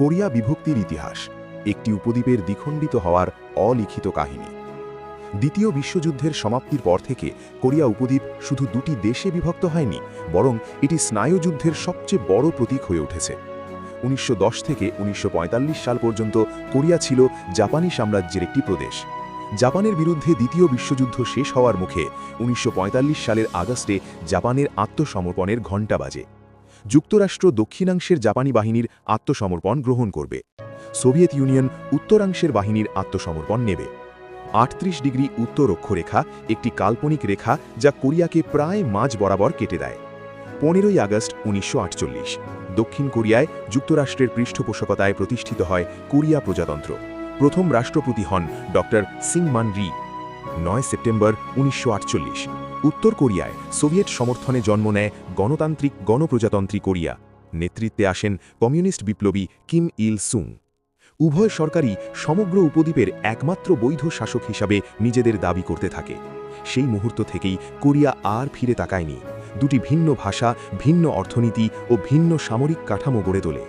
Korea বিভক্তির ইতিহাস একটি উপদ্বীপের দ্বিখণ্ডিত হওয়ার অলিখিত কাহিনী। দ্বিতীয় বিশ্বযুদ্ধের সমাপ্তির পর থেকে কোরিয়া উপদ্বীপ শুধু দুটি দেশে বিভক্ত হয়নি, বরং এটি স্নায়ুযুদ্ধের সবচেয়ে বড় প্রতীক হয়ে উঠেছে। 1910 থেকে 1945 সাল পর্যন্ত কোরিয়া ছিল জাপানি সাম্রাজ্যের একটি প্রদেশ। জাপানের বিরুদ্ধে দ্বিতীয় বিশ্বযুদ্ধ শেষ হওয়ার মুখে 1945 সালের আগস্টে জাপানের আত্মসমর্পণের ঘণ্টা বাজে। যুক্তরাষ্ট্র দক্ষিণাংশের জাপানি বাহিনীর আত্মসমর্পণ গ্রহণ করবে। সোভিয়েত ইউনিয়ন উত্তরাংশের বাহিনীর আত্মসমর্পণ নেবে। 38 ডিগ্রি উত্তর অক্ষরেখা একটি কাল্পনিক রেখা যা কোরিয়াকে প্রায় মাঝ বরাবর কেটে দেয়। 15ই আগস্ট 1948 দক্ষিণ কোরিয়ায় যুক্তরাষ্ট্রের পৃষ্ঠপোষকতায় প্রতিষ্ঠিত হয় কোরিয়া প্রজাতন্ত্র। প্রথম রাষ্ট্রপতি হন ডক্টর সিংমান রি। 9 সেপ্টেম্বর 1948 উত্তর কোরিয়ায় সোভিয়েত সমর্থনে জন্ম নেয় গণতান্ত্রিক গণপ্রজাতন্ত্রী কোরিয়া। নেতৃত্বে আসেন কমিউনিস্ট বিপ্লবী কিম ইল সুং। উভয় সরকারই সমগ্র উপদ্বীপের একমাত্র বৈধ শাসক হিসাবে নিজেদের দাবি করতে থাকে। সেই মুহূর্ত থেকেই কোরিয়া আর ফিরে তাকায়নি। দুটি ভিন্ন ভাষা, ভিন্ন অর্থনীতি ও ভিন্ন সামরিক কাঠামো গড়ে তোলে।